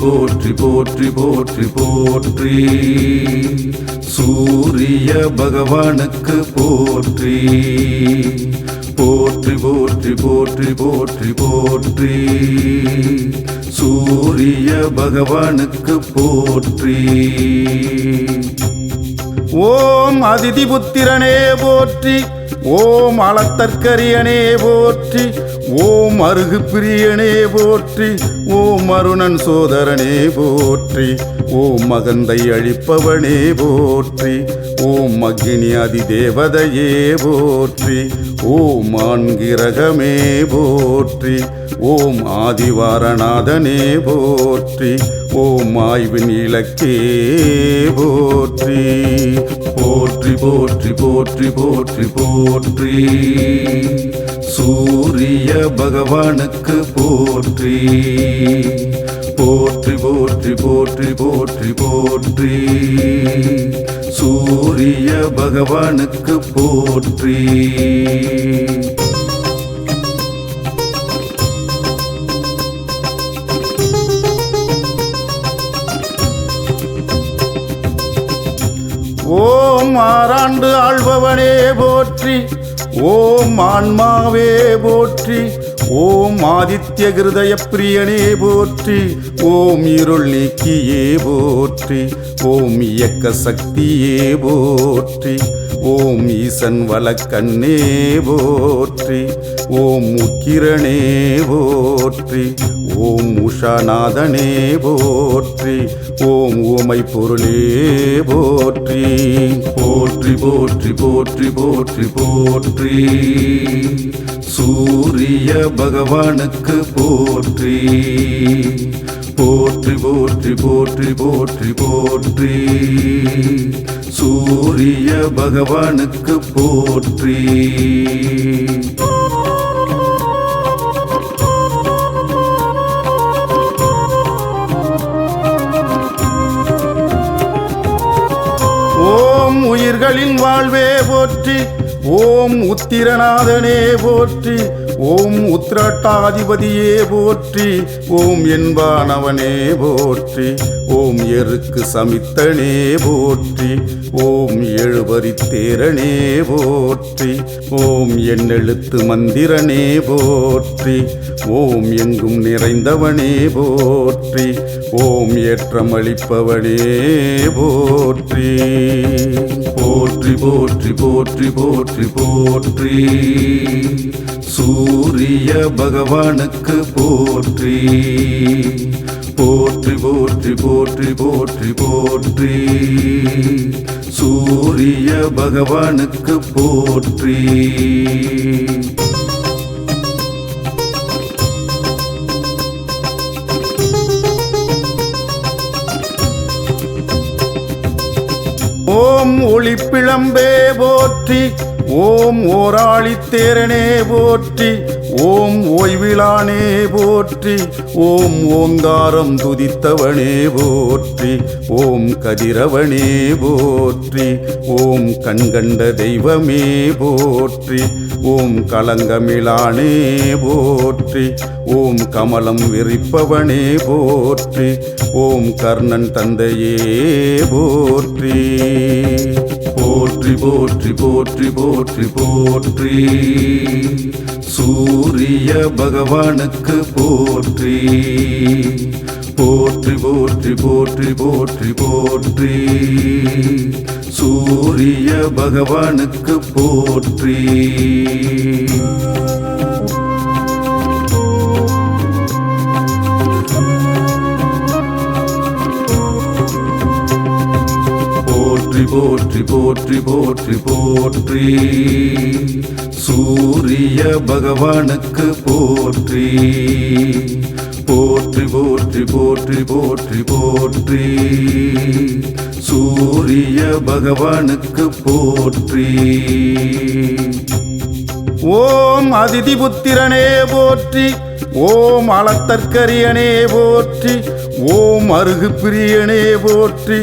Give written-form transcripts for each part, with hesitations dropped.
போற்றி போற்றி போற்றி போற்றி சூரிய பகவானுக்கு போற்றி போற்றி போற்றி போற்றி போற்றி போற்றி சூரிய பகவானுக்கு போற்றி. ஓம் அதிதிபுத்திரனே போற்றி, ஓம் அளத்தற்கரியனே போற்றி, ஓம் அருகு பிரியனே போற்றி, ஓம் அருணன் சோதரனே போற்றி, ஓம் மகந்தை அழிப்பவனே போற்றி, ஓம் அக்னி அதிதேவதையே போற்றி, ஓம் ஆண்கிரகமே போற்றி, ஓம் ஆதிவாரநாதனே போற்றி, ஓம் ஆய்வின் இலக்கே போற்றி. போற்றி போற்றி போற்றி போற்றி போற்றி சூரிய பகவானுக்கு போற்றி போற்றி போற்றி போற்றி போற்றி போற்றி சூரிய பகவானுக்கு போற்றி. ஓம் ஆறாண்டு ஆள்பவனே போற்றி, ஓம் ஆன்மாவே போற்றி, ஓம் ஆதித்ய கிருதய பிரியனே போற்றி, ஓம் இருள் நீக்கியே போற்றி, ஓம் இயக்க சக்தியே போற்றி, ஓம் ஈசன் வலக்கண்ணே போற்றி, ஓம் உக்கிரனே போற்றி, ஓம் உஷாநாதனே போற்றி, ஓம் ஊமை பொருளே போற்றி. போற்றி போற்றி போற்றி போற்றி போற்றி சூரிய பகவானுக்கு போற்றி போற்றி போற்றி போற்றி போற்றி போற்றி சூரிய பகவானுக்கு போற்றி. ஓம் உயிர்களின் வாழ்வே போற்றி, ஓம் உத்திரநாதனே போற்றி, ஓம் உத்திரட்டாதிபதியே போற்றி, ஓம் என்பானவனே போற்றி, ஓம் எருக்கு சமித்தனே போற்றி, ஓம் எழுபரித்தேரனே போற்றி, ஓம் எண்ணெழுத்து மந்திரனே போற்றி, ஓம் எங்கும் நிறைந்தவனே போற்றி, ஓம் ஏற்றமளிப்பவனே போற்றி. போற்றி போற்றி போற்றி போற்றி போற்றி சூரிய பகவானுக்கு போற்றி போற்றி போற்றி போற்றி போற்றி போற்றி சூரிய பகவானுக்கு போற்றி. ஓம் ஒளிப்பிழம்பே போற்றி, ஓம் ஓராளித்தேரனே போற்றி, ஓம் ஓய்விலானே போற்றி, ஓம் ஓங்காரம் துதித்தவனே போற்றி, ஓம் கதிரவனே போற்றி, ஓம் கண்கண்ட தெய்வமே போற்றி, ஓம் களங்கமிழானே போற்றி, ஓம் கமலம் விரிப்பவனே போற்றி, ஓம் கர்ணன் தந்தையே போற்றி. போற்றி போற்றி போற்றி போற்றி போற்றி சூரிய பகவானுக்கு போற்றி போற்றி போற்றி போற்றி போற்றி போற்றி சூரிய பகவானுக்கு போற்றி. போற்றி போற்றி போற்றி போற்றி சூரிய பகவானுக்கு போற்றி போற்றி போற்றி போற்றி போற்றி போற்றி சூரிய பகவானுக்கு போற்றி. ஓம் அதிதிபுத்திரனே போற்றி, ஓம் அளத்தற்கரியனே போற்றி, ஓம் அருகு பிரியனே போற்றி,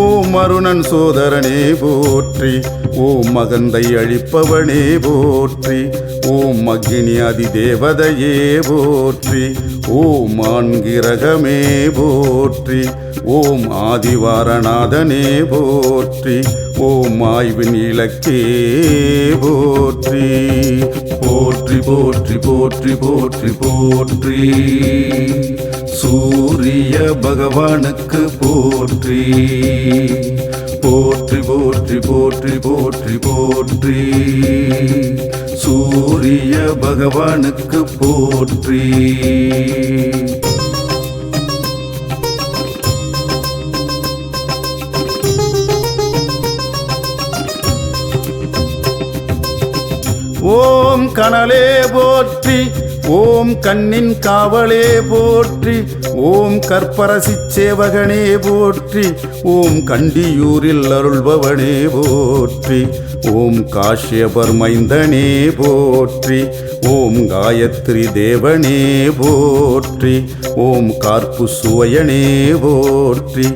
ஓம் அருணன் சோதரனே போற்றி, ஓம் மகந்தை அழிப்பவனே போற்றி, ஓம் அக்னி அதிதேவதையே போற்றி, ஓம் ஆண்கிரகமே போற்றி, ஓம் ஆதிவாரநாதனே போற்றி, ஓம் ஆய்வின் இலக்கே போற்றி. போற்றி போற்றி போற்றி போற்றி போற்றி. சூரிய பகவானுக்கு போற்றி. போற்றி போற்றி போற்றி போற்றி போற்றி. சூரிய பகவானுக்கு போற்றி. ஓம் கனலே போற்றி, ஓம் கண்ணின் காவலே போற்றி, ஓம் கற்பரசி சேவகனே போற்றி, ஓம் கண்டியூரில் அருள்பவனே போற்றி, ஓம் காஷ்யபர் மைந்தனே போற்றி, ஓம் காயத்ரி தேவனே போற்றி, ஓம் கார்ப்பு சுவயனே போற்றி,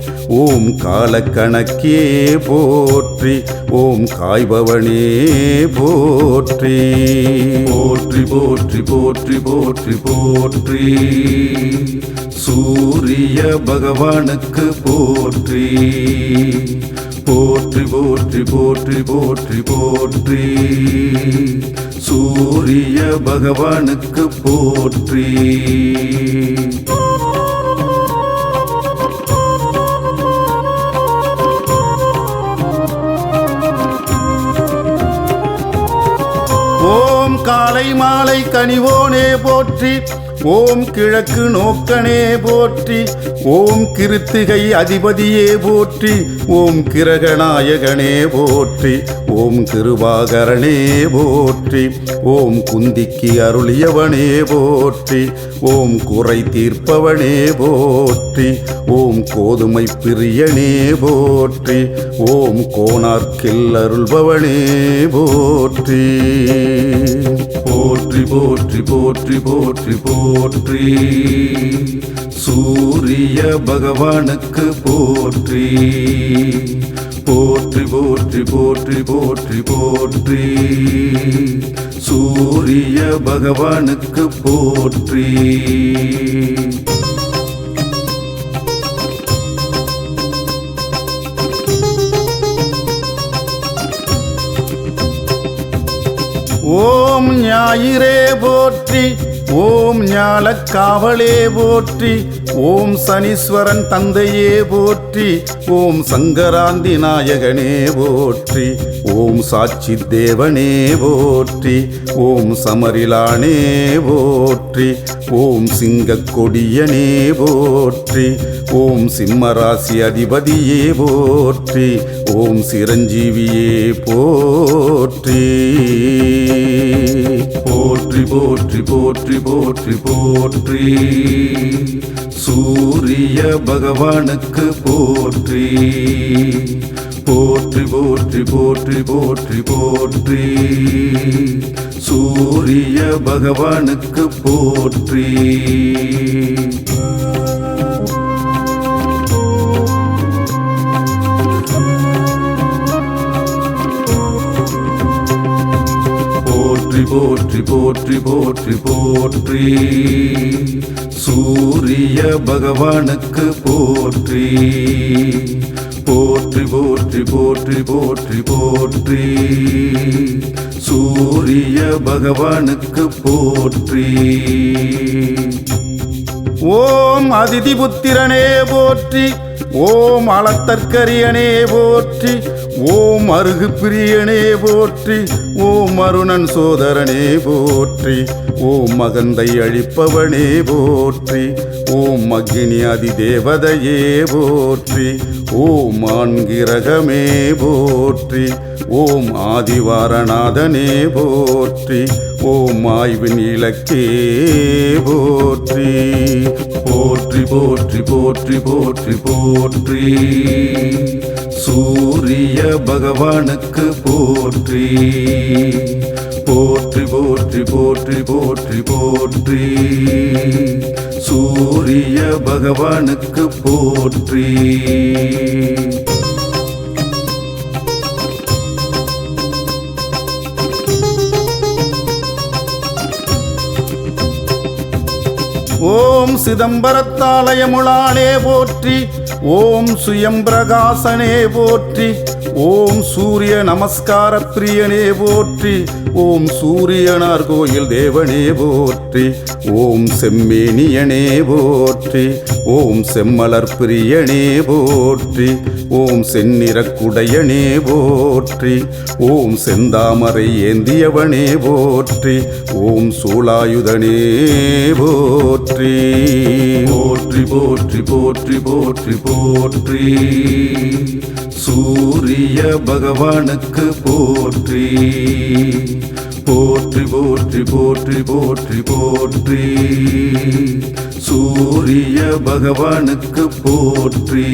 ஓம் காலக்கணக்கே போற்றி, ஓம் காய்பவனே போற்றி. போற்றி போற்றி போற்றி போற்றி போற்றி. சூரிய பகவானுக்கு போற்றி. போற்றி போற்றி போற்றி போற்றி போற்றி. சூரிய பகவானுக்கு போற்றி. ஓம் காலை மாலை கனிவோனே போற்றி, ஓம் கிழக்கு நோக்கனே போற்றி, ஓம் கிருத்திகை அதிபதியே போற்றி, ஓம் கிரகநாயகனே போற்றி, ஓம் கிருபாகரனே போற்றி, ஓம் குந்திக்கு அருளியவனே போற்றி, ஓம் குறை தீர்ப்பவனே போற்றி, ஓம் கோதுமை பிரியனே போற்றி, ஓம் கோணார்க்கில் அருள்பவனே போற்றி. போற்றி போற்றி போற்றி போற்றி போற்றி. சூரிய பகவானுக்கு போற்றி. போற்றி போற்றி போற்றி போற்றி போற்றி. சூரிய பகவானுக்கு போற்றி. ஓம் ஞாயிறே போற்றி, ஓம் ஞாலக்காவலே போற்றி, ஓம் சனீஸ்வரன் தந்தையே போற்றி, ஓம் சங்கராந்தி நாயகனே போற்றி, ஓம் சாட்சி தேவனே போற்றி, ஓம் சமரிலானே போற்றி, ஓம் சிங்கக் கொடியனே போற்றி, ஓம் சிம்மராசி அதிபதியே போற்றி, ஓம் சிரஞ்சீவியே போற்றி. போற்றி போற்றி போற்றி போற்றி போற்றி. சூரிய பகவானுக்கு போற்றி. போற்றி போற்றி போற்றி போற்றி போற்றி. சூரிய பகவானுக்கு போற்றி. போற்றி போற்றி போற்றி போற்றி. சூரிய பகவானுக்கு போற்றி. போற்றி போற்றி போற்றி போற்றி போற்றி. சூரிய பகவானுக்கு போற்றி. ஓம் அதிதி புத்திரனே போற்றி, ஓம் அளத்தற்கரியனே போற்றி, ஓம் அருகு பிரியனே போற்றி, ஓம் அருணன் சோதரனே போற்றி, ஓம் மகந்தை அழிப்பவனே போற்றி, ஓம் அக்னி அதிதேவதையே போற்றி, ஓம் ஆண்கிரகமே போற்றி, ஓம் ஆதிவாரநாதனே போற்றி, ஓம் ஆய்வின் இலக்கே போற்றி. போற்றி போற்றி போற்றி போற்றி போற்றி. சூரிய பகவானுக்கு போற்றி. போற்றி போற்றி போற்றி போற்றி போற்றி சூரிய பகவானுக்கு போற்றி ஓம் சிதம்பரத்தாலயமுளானே போற்றி, ஓம் சுயம்பிரகாசனே போற்றி, ஓம் சூரிய நமஸ்கார பிரியனே போற்றி, ஓம் சூரியனார் கோயில் தேவனே போற்றி, ஓம் செம்மேனியனே போற்றி, ஓம் செம்மலர் பிரியனே போற்றி, ஓம் செந்நிறக்குடையனே போற்றி, ஓம் செந்தாமரை ஏந்தியவனே போற்றி, ஓம் சூலாயுதனே போற்றி. போற்றி போற்றி போற்றி போற்றி போற்றி சூரிய பகவானுக்கு போற்றி போற்றி போற்றி போற்றி போற்றி போற்றி சூரிய பகவானுக்கு போற்றி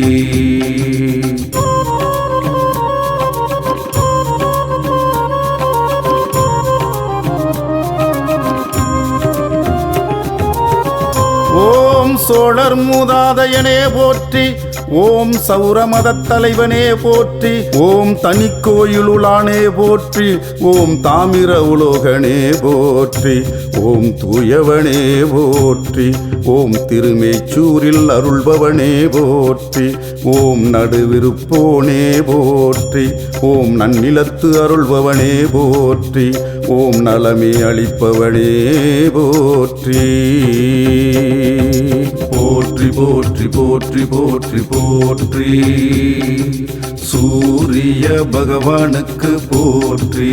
ஓம் சோழர் மூதாதையனே போற்றி, ஓம் சௌரமதத் தலைவனே போற்றி, ஓம் தனிக்கோயிலுளானே போற்றி, ஓம் தாமிர உலோகனே போற்றி, ஓம் தூயவனே போற்றி, ஓம் திருமேச்சூரில் அருள்பவனே போற்றி, ஓம் நடுவிருப்போனே போற்றி, ஓம் நன்னிலத்து அருள்பவனே போற்றி, ஓம் நலமே அளிப்பவனே போற்றி. போற்றி போற்றி போற்றி போற்றி போற்றி சூரிய பகவானுக்கு போற்றி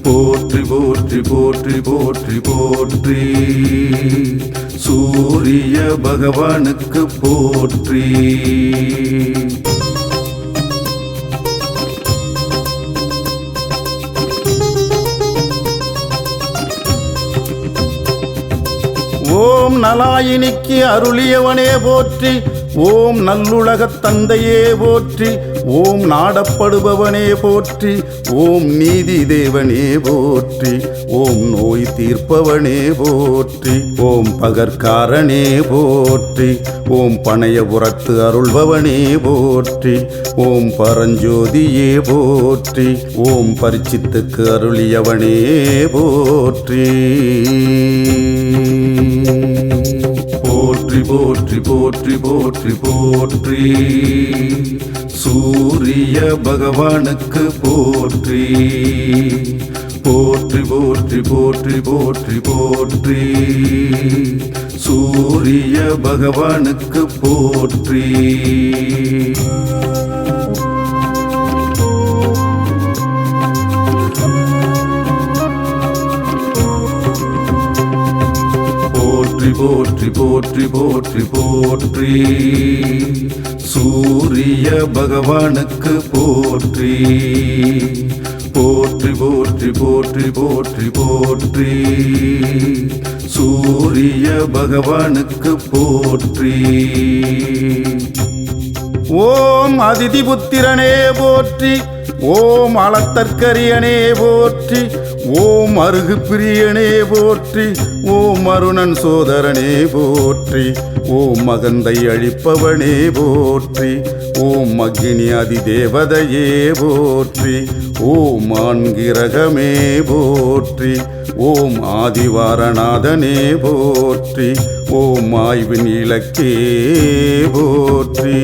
போற்றி போற்றி போற்றி போற்றி போற்றி சூரிய பகவானுக்கு போற்றி ஓம் நலாயினிக்கு அருளியவனே போற்றி, ஓம் நல்லுலகத் தந்தையே போற்றி, ஓம் நாடப்படுபவனே போற்றி, ஓம் நீதி தேவனே போற்றி, ஓம் நோய் தீர்ப்பவனே போற்றி, ஓம் பகற்காரனே போற்றி, ஓம் பனையபுரத்து அருள்பவனே போற்றி, ஓம் பரஞ்சோதியே போற்றி, ஓம் பரிச்சித்துக்கு அருளியவனே போற்றி. போற்றி போற்றி போற்றி போற்றி போற்றி சூரிய பகவானுக்கு போற்றி போற்றி போற்றி போற்றி போற்றி போற்றி சூரிய பகவானுக்கு போற்றி போற்றி போற்றி போற்றி போற்றி சூரிய பகவானுக்கு போற்றி போற்றி போற்றி போற்றி போற்றி போற்றி சூரிய பகவானுக்கு போற்றி ஓம் அதிதிபுத்திரனே போற்றி, ஓம் அளத்தற்கரியனே போற்றி, ஓம் அருகு பிரியனே போற்றி, ஓம் அருணன் சோதரனே போற்றி, ஓம் மகந்தை அழிப்பவனே போற்றி, ஓம் அக்னி அதிதேவதையே போற்றி, ஓம் ஆண்கிரகமே போற்றி, ஓம் ஆதிவாரநாதனே போற்றி, ஓம் ஆய்வின் இலக்கே போற்றி.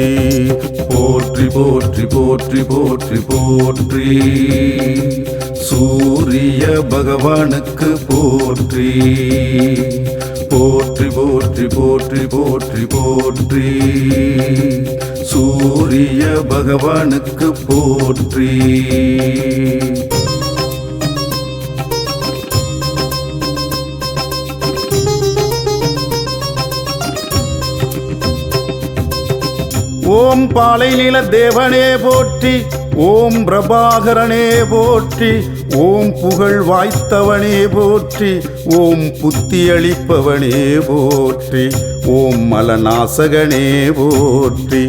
போற்றி போற்றி போற்றி போற்றி போற்றி சூரிய பகவானுக்கு போற்றி போற்றி போற்றி போற்றி போற்றி போற்றி சூரிய பகவானுக்கு போற்றி ஓம் பாலை நில தேவனே போற்றி, ஓம் பிரபாகரனே போற்றி, ஓம் புகழ் வாய்த்தவனே போற்றி, ஓம் புத்தியளிப்பவனே போற்றி, ஓம் மலநாசகனே போற்றி,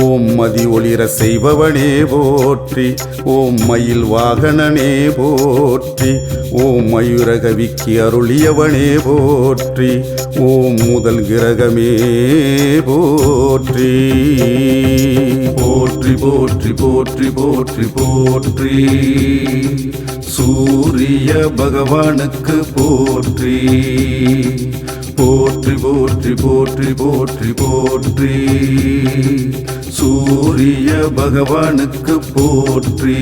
ஓம் மதி ஒளிர செய்பவனே போற்றி, ஓம் மயில் வாகனனே போற்றி, ஓம் மயூரகவிக்கு அருளியவனே போற்றி, ஓம் முதல் கிரகமே போற்றி. போற்றி போற்றி போற்றி போற்றி போற்றி, சூரிய பகவானுக்கு போற்றி. போற்றி போற்றி போற்றி போற்றி போற்றி, சூரிய பகவானுக்கு போற்றி.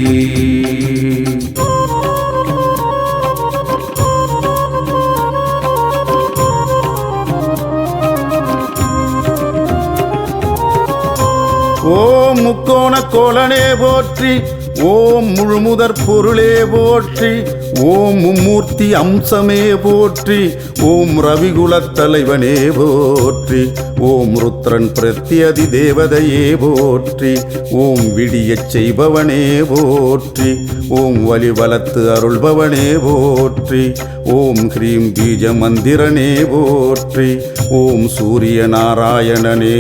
ஓம் முக்கோண கோலனே போற்றி, ஓம் முழுமுதற் பொருளே போற்றி, ஓம் மும்மூர்த்தி அம்சமே போற்றி, ஓம் ரவிகுலத் தலைவனே போற்றி, ஓம் ருத்ரன் பிரத்யதி தேவதையே போற்றி, ஓம் விடியச் செய்பவனே போற்றி, ஓம் வலிவலத்து அருள்பவனே போற்றி, ஓம் ஹ்ரீம் பீஜ மந்திரனே போற்றி, ஓம் சூரிய நாராயணனே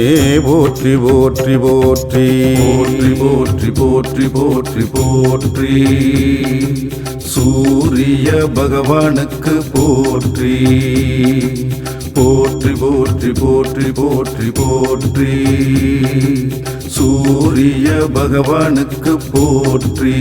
போற்றி போற்றி போற்றி. போற்றி போற்றி போற்றி போற்றி போற்றி, சூரிய பகவானுக்கு போற்றி. போற்றி போற்றி போற்றி போற்றி போற்றி, சூரிய பகவானுக்கு போற்றி.